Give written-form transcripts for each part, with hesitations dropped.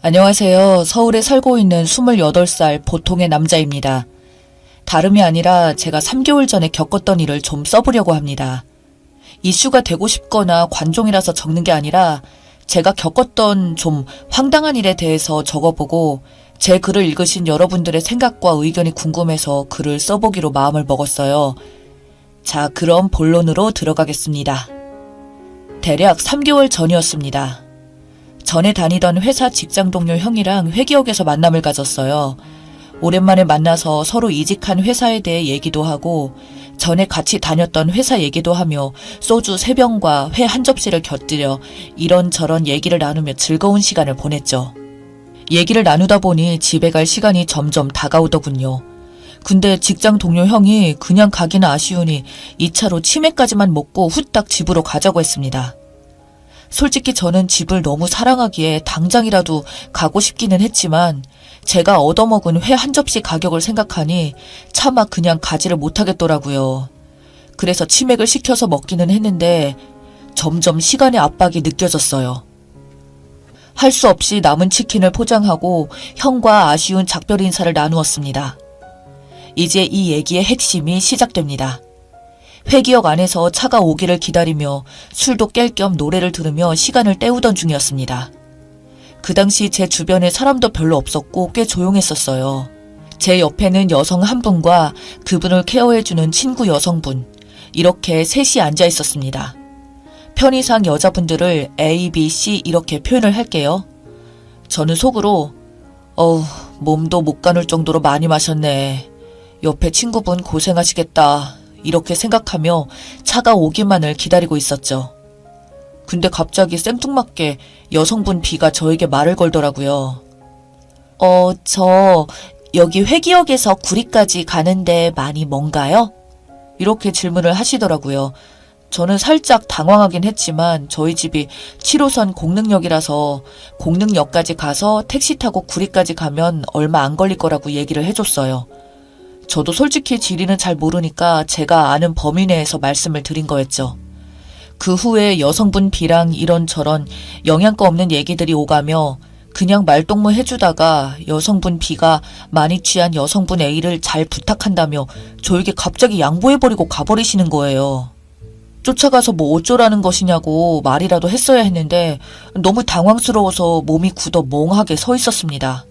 안녕하세요. 서울에 살고 있는 28살 보통의 남자입니다. 다름이 아니라 제가 3개월 전에 겪었던 일을 좀 써보려고 합니다. 이슈가 되고 싶거나 관종이라서 적는 게 아니라 제가 겪었던 좀 황당한 일에 대해서 적어보고 제 글을 읽으신 여러분들의 생각과 의견이 궁금해서 글을 써보기로 마음을 먹었어요. 자, 그럼 본론으로 들어가겠습니다. 대략 3개월 전이었습니다. 전에 다니던 회사 직장 동료 형이랑 회기역에서 만남을 가졌어요. 오랜만에 만나서 서로 이직한 회사에 대해 얘기도 하고 전에 같이 다녔던 회사 얘기도 하며 소주 3병과 회 한 접시를 곁들여 이런저런 얘기를 나누며 즐거운 시간을 보냈죠. 얘기를 나누다 보니 집에 갈 시간이 점점 다가오더군요. 근데 직장 동료 형이 그냥 가기는 아쉬우니 2차로 치맥까지만 먹고 후딱 집으로 가자고 했습니다. 솔직히 저는 집을 너무 사랑하기에 당장이라도 가고 싶기는 했지만 제가 얻어먹은 회 한 접시 가격을 생각하니 차마 그냥 가지를 못하겠더라고요. 그래서 치맥을 시켜서 먹기는 했는데 점점 시간의 압박이 느껴졌어요. 할 수 없이 남은 치킨을 포장하고 형과 아쉬운 작별 인사를 나누었습니다. 이제 이 얘기의 핵심이 시작됩니다. 회기역 안에서 차가 오기를 기다리며 술도 깰 겸 노래를 들으며 시간을 때우던 중이었습니다. 그 당시 제 주변에 사람도 별로 없었고 꽤 조용했었어요. 제 옆에는 여성 한 분과 그분을 케어해주는 친구 여성분, 이렇게 셋이 앉아 있었습니다. 편의상 여자분들을 A, B, C 이렇게 표현을 할게요. 저는 속으로 몸도 못 가눌 정도로 많이 마셨네. 옆에 친구분 고생하시겠다. 이렇게 생각하며 차가 오기만을 기다리고 있었죠. 근데 갑자기 생뚱맞게 여성분 B가 저에게 말을 걸더라고요. 저 여기 회기역에서 구리까지 가는데 많이 먼가요? 이렇게 질문을 하시더라고요. 저는 살짝 당황하긴 했지만 저희 집이 7호선 공릉역이라서 공릉역까지 가서 택시 타고 구리까지 가면 얼마 안 걸릴 거라고 얘기를 해줬어요. 저도 솔직히 지리는 잘 모르니까 제가 아는 범위 내에서 말씀을 드린 거였죠. 그 후에 여성분 B랑 이런저런 영양가 없는 얘기들이 오가며 그냥 말동무 해주다가 여성분 B가 많이 취한 여성분 A를 잘 부탁한다며 저에게 갑자기 양보해버리고 가버리시는 거예요. 쫓아가서 뭐 어쩌라는 것이냐고 말이라도 했어야 했는데 너무 당황스러워서 몸이 굳어 멍하게 서 있었습니다.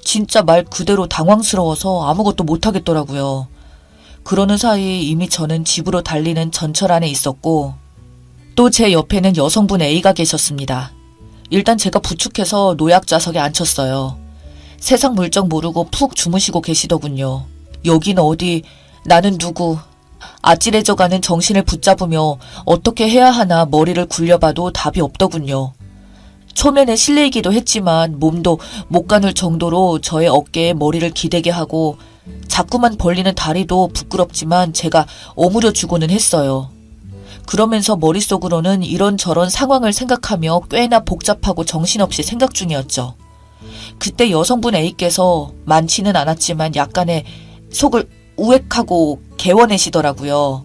진짜 말 그대로 당황스러워서 아무것도 못하겠더라고요. 그러는 사이 이미 저는 집으로 달리는 전철 안에 있었고 또 제 옆에는 여성분 A가 계셨습니다. 일단 제가 부축해서 노약자석에 앉혔어요. 세상 물정 모르고 푹 주무시고 계시더군요. 여긴 어디, 나는 누구, 아찔해져가는 정신을 붙잡으며 어떻게 해야 하나 머리를 굴려봐도 답이 없더군요. 초면에 실례이기도 했지만 몸도 못 가눌 정도로 저의 어깨에 머리를 기대게 하고 자꾸만 벌리는 다리도 부끄럽지만 제가 오므려주고는 했어요. 그러면서 머릿속으로는 이런저런 상황을 생각하며 꽤나 복잡하고 정신없이 생각 중이었죠. 그때 여성분 A께서 많지는 않았지만 약간의 속을 우웩하고 개워내시더라고요.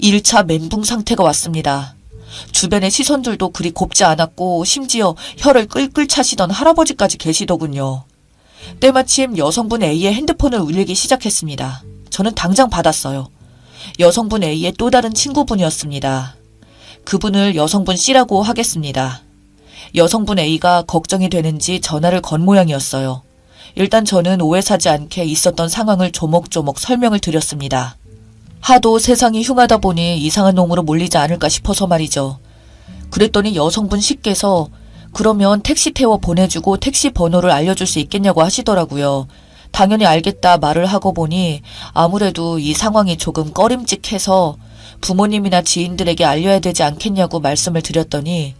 1차 멘붕 상태가 왔습니다. 주변의 시선들도 그리 곱지 않았고 심지어 혀를 끌끌 차시던 할아버지까지 계시더군요. 때마침 여성분 A의 핸드폰을 울리기 시작했습니다. 저는 당장 받았어요. 여성분 A의 또 다른 친구분이었습니다. 그분을 여성분 C라고 하겠습니다. 여성분 A가 걱정이 되는지 전화를 건 모양이었어요. 일단 저는 오해 사지 않게 있었던 상황을 조목조목 설명을 드렸습니다. 하도 세상이 흉하다 보니 이상한 놈으로 몰리지 않을까 싶어서 말이죠. 그랬더니 여성분 C께서 그러면 택시 태워 보내주고 택시 번호를 알려줄 수 있겠냐고 하시더라고요. 당연히 알겠다 말을 하고 보니 아무래도 이 상황이 조금 꺼림칙해서 부모님이나 지인들에게 알려야 되지 않겠냐고 말씀을 드렸더니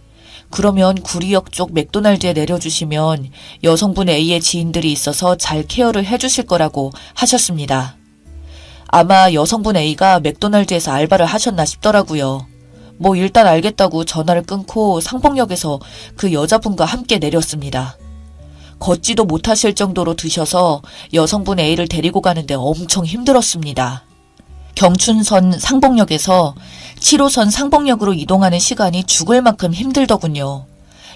그러면 구리역 쪽 맥도날드에 내려주시면 여성분 A의 지인들이 있어서 잘 케어를 해주실 거라고 하셨습니다. 아마 여성분 A가 맥도날드에서 알바를 하셨나 싶더라고요. 뭐 일단 알겠다고 전화를 끊고 상봉역에서 그 여자분과 함께 내렸습니다. 걷지도 못하실 정도로 드셔서 여성분 A를 데리고 가는데 엄청 힘들었습니다. 경춘선 상봉역에서 7호선 상봉역으로 이동하는 시간이 죽을 만큼 힘들더군요.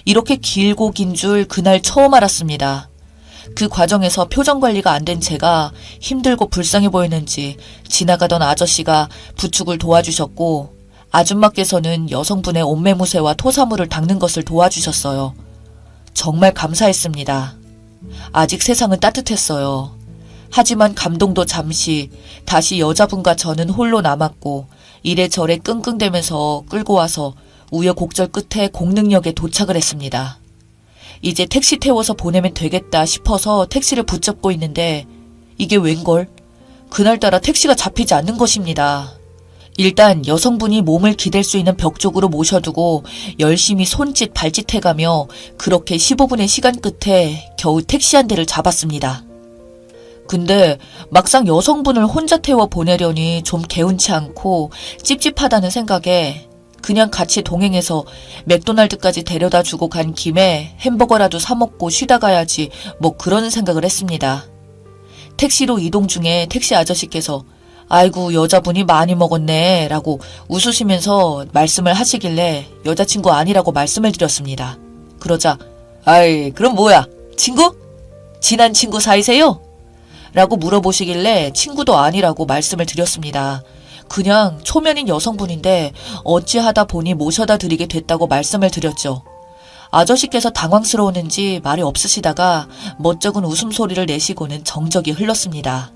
이렇게 길고 긴 줄 그날 처음 알았습니다. 그 과정에서 표정 관리가 안 된 제가 힘들고 불쌍해 보였는지 지나가던 아저씨가 부축을 도와주셨고 아줌마께서는 여성분의 옷매무새와 토사물을 닦는 것을 도와주셨어요. 정말 감사했습니다. 아직 세상은 따뜻했어요. 하지만 감동도 잠시 다시 여자분과 저는 홀로 남았고 이래저래 끙끙대면서 끌고 와서 우여곡절 끝에 공릉역에 도착을 했습니다. 이제 택시 태워서 보내면 되겠다 싶어서 택시를 붙잡고 있는데 이게 웬걸? 그날따라 택시가 잡히지 않는 것입니다. 일단 여성분이 몸을 기댈 수 있는 벽 쪽으로 모셔두고 열심히 손짓 발짓 해가며 그렇게 15분의 시간 끝에 겨우 택시 한 대를 잡았습니다. 근데 막상 여성분을 혼자 태워 보내려니 좀 개운치 않고 찝찝하다는 생각에 그냥 같이 동행해서 맥도날드까지 데려다 주고 간 김에 햄버거라도 사 먹고 쉬다 가야지 뭐 그런 생각을 했습니다. 택시로 이동 중에 택시 아저씨께서 아이고 여자분이 많이 먹었네 라고 웃으시면서 말씀을 하시길래 여자친구 아니라고 말씀을 드렸습니다. 그러자 아이 그럼 뭐야 친구? 친한 친구 사이세요? 라고 물어보시길래 친구도 아니라고 말씀을 드렸습니다. 그냥 초면인 여성분인데 어찌하다 보니 모셔다 드리게 됐다고 말씀을 드렸죠. 아저씨께서 당황스러웠는지 말이 없으시다가 멋쩍은 웃음소리를 내시고는 정적이 흘렀습니다.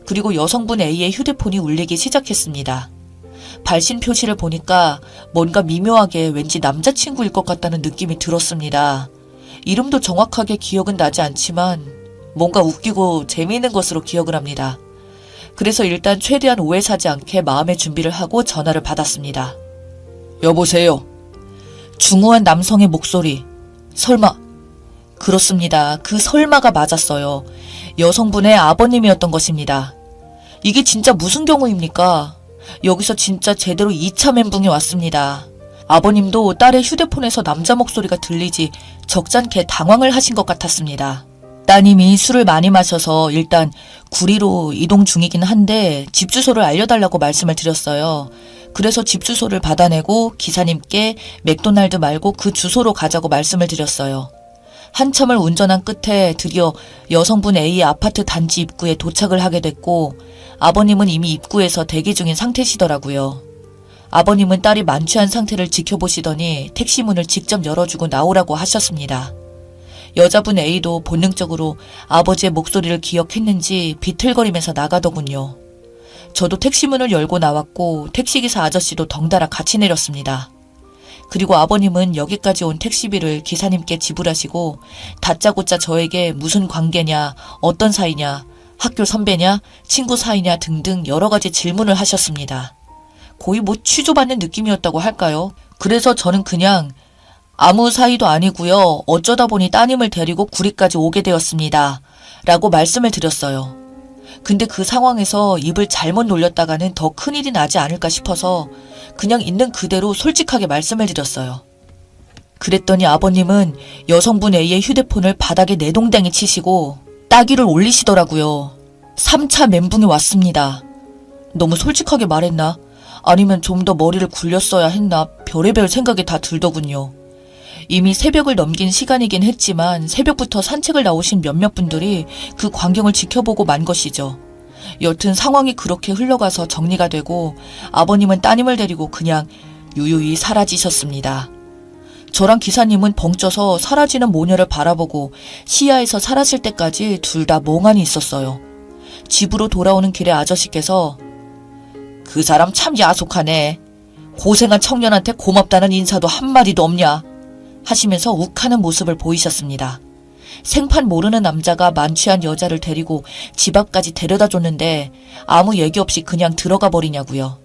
그리고 여성분 A의 휴대폰이 울리기 시작했습니다. 발신 표시를 보니까 뭔가 미묘하게 왠지 남자친구일 것 같다는 느낌이 들었습니다. 이름도 정확하게 기억은 나지 않지만 뭔가 웃기고 재미있는 것으로 기억을 합니다. 그래서 일단 최대한 오해 사지 않게 마음의 준비를 하고 전화를 받았습니다. 여보세요. 중후한 남성의 목소리. 설마. 그렇습니다. 그 설마가 맞았어요. 여성분의 아버님이었던 것입니다. 이게 진짜 무슨 경우입니까? 여기서 진짜 제대로 2차 멘붕이 왔습니다. 아버님도 딸의 휴대폰에서 남자 목소리가 들리지 적잖게 당황을 하신 것 같았습니다. 따님이 술을 많이 마셔서 일단 구리로 이동 중이긴 한데 집 주소를 알려달라고 말씀을 드렸어요. 그래서 집 주소를 받아내고 기사님께 맥도날드 말고 그 주소로 가자고 말씀을 드렸어요. 한참을 운전한 끝에 드디어 여성분 A의 아파트 단지 입구에 도착을 하게 됐고 아버님은 이미 입구에서 대기 중인 상태시더라고요. 아버님은 딸이 만취한 상태를 지켜보시더니 택시 문을 직접 열어주고 나오라고 하셨습니다. 여자분 A도 본능적으로 아버지의 목소리를 기억했는지 비틀거리면서 나가더군요. 저도 택시 문을 열고 나왔고 택시기사 아저씨도 덩달아 같이 내렸습니다. 그리고 아버님은 여기까지 온 택시비를 기사님께 지불하시고 다짜고짜 저에게 무슨 관계냐, 어떤 사이냐, 학교 선배냐, 친구 사이냐 등등 여러 가지 질문을 하셨습니다. 거의 뭐 취조받는 느낌이었다고 할까요? 그래서 저는 그냥 아무 사이도 아니고요. 어쩌다 보니 따님을 데리고 구리까지 오게 되었습니다. 라고 말씀을 드렸어요. 근데 그 상황에서 입을 잘못 놀렸다가는 더 큰일이 나지 않을까 싶어서 그냥 있는 그대로 솔직하게 말씀을 드렸어요. 그랬더니 아버님은 여성분 A의 휴대폰을 바닥에 내동댕이 치시고 따귀를 올리시더라고요. 3차 멘붕이 왔습니다. 너무 솔직하게 말했나? 아니면 좀 더 머리를 굴렸어야 했나? 별의별 생각이 다 들더군요. 이미 새벽을 넘긴 시간이긴 했지만 새벽부터 산책을 나오신 몇몇 분들이 그 광경을 지켜보고 만 것이죠. 여튼 상황이 그렇게 흘러가서 정리가 되고 아버님은 따님을 데리고 그냥 유유히 사라지셨습니다. 저랑 기사님은 벙쪄서 사라지는 모녀를 바라보고 시야에서 사라질 때까지 둘 다 멍하니 있었어요. 집으로 돌아오는 길에 아저씨께서 그 사람 참 야속하네. 고생한 청년한테 고맙다는 인사도 한마디도 없냐? 하시면서 욱하는 모습을 보이셨습니다. 생판 모르는 남자가 만취한 여자를 데리고 집 앞까지 데려다 줬는데 아무 얘기 없이 그냥 들어가 버리냐고요.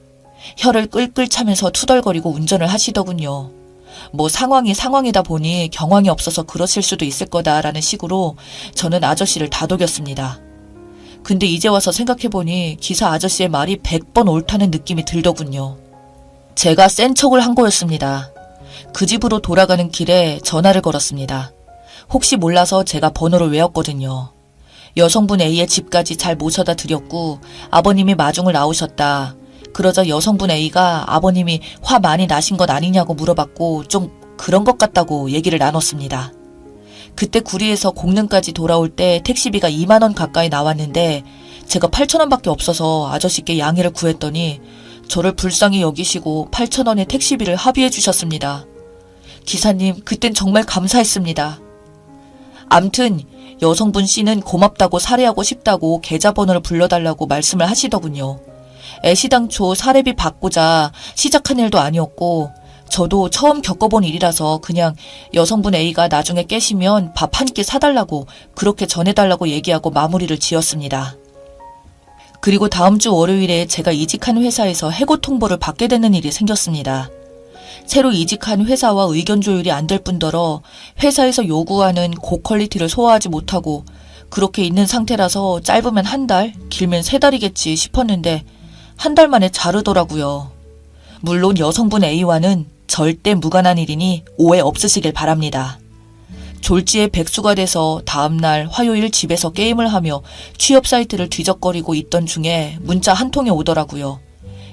혀를 끌끌 차면서 투덜거리고 운전을 하시더군요. 뭐 상황이다 보니 경황이 없어서 그러실 수도 있을 거다라는 식으로 저는 아저씨를 다독였습니다. 근데 이제 와서 생각해보니 기사 아저씨의 말이 100번 옳다는 느낌이 들더군요. 제가 센 척을 한 거였습니다. 그 집으로 돌아가는 길에 전화를 걸었습니다. 혹시 몰라서 제가 번호를 외웠거든요. 여성분 A의 집까지 잘 모셔다 드렸고 아버님이 마중을 나오셨다. 그러자 여성분 A가 아버님이 화 많이 나신 것 아니냐고 물어봤고 좀 그런 것 같다고 얘기를 나눴습니다. 그때 구리에서 공릉까지 돌아올 때 택시비가 2만 원 가까이 나왔는데 제가 8천 원밖에 없어서 아저씨께 양해를 구했더니 저를 불쌍히 여기시고 8천 원의 택시비를 합의해 주셨습니다. 기사님, 그땐 정말 감사했습니다. 암튼 여성분 C는 고맙다고 사례하고 싶다고 계좌번호를 불러달라고 말씀을 하시더군요. 애시당초 사례비 받고자 시작한 일도 아니었고 저도 처음 겪어본 일이라서 그냥 여성분 A가 나중에 깨시면 밥 한 끼 사달라고 그렇게 전해달라고 얘기하고 마무리를 지었습니다. 그리고 다음 주 월요일에 제가 이직한 회사에서 해고 통보를 받게 되는 일이 생겼습니다. 새로 이직한 회사와 의견 조율이 안 될 뿐더러 회사에서 요구하는 고퀄리티를 소화하지 못하고 그렇게 있는 상태라서 짧으면 한 달, 길면 3달이겠지 싶었는데 한 달 만에 자르더라고요. 물론 여성분 A와는 절대 무관한 일이니 오해 없으시길 바랍니다. 졸지에 백수가 돼서 다음날 화요일 집에서 게임을 하며 취업 사이트를 뒤적거리고 있던 중에 문자 한 통이 오더라고요.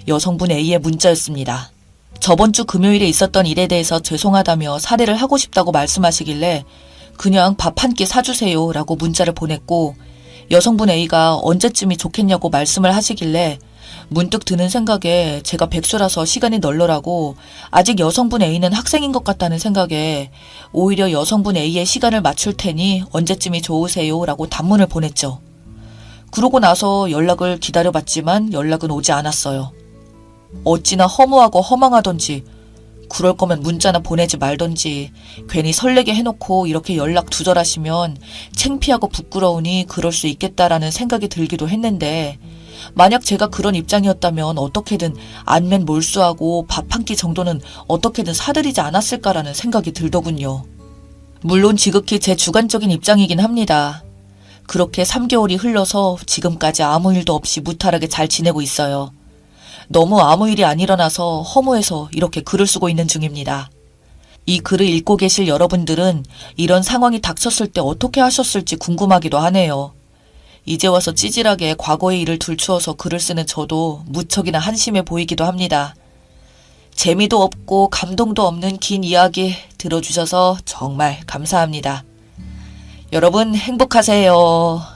여성분 A의 문자였습니다. 저번 주 금요일에 있었던 일에 대해서 죄송하다며 사례를 하고 싶다고 말씀하시길래 그냥 밥 한 끼 사주세요 라고 문자를 보냈고 여성분 A가 언제쯤이 좋겠냐고 말씀을 하시길래 문득 드는 생각에 제가 백수라서 시간이 널널하고 아직 여성분 A는 학생인 것 같다는 생각에 오히려 여성분 A의 시간을 맞출 테니 언제쯤이 좋으세요 라고 단문을 보냈죠. 그러고 나서 연락을 기다려봤지만 연락은 오지 않았어요. 어찌나 허무하고 허망하던지 그럴 거면 문자나 보내지 말던지 괜히 설레게 해놓고 이렇게 연락 두절하시면 창피하고 부끄러우니 그럴 수 있겠다라는 생각이 들기도 했는데 만약 제가 그런 입장이었다면 어떻게든 안면 몰수하고 밥 한 끼 정도는 어떻게든 사드리지 않았을까라는 생각이 들더군요. 물론 지극히 제 주관적인 입장이긴 합니다. 그렇게 3개월이 흘러서 지금까지 아무 일도 없이 무탈하게 잘 지내고 있어요. 너무 아무 일이 안 일어나서 허무해서 이렇게 글을 쓰고 있는 중입니다. 이 글을 읽고 계실 여러분들은 이런 상황이 닥쳤을 때 어떻게 하셨을지 궁금하기도 하네요. 이제 와서 찌질하게 과거의 일을 들추어서 글을 쓰는 저도 무척이나 한심해 보이기도 합니다. 재미도 없고 감동도 없는 긴 이야기 들어주셔서 정말 감사합니다. 여러분 행복하세요.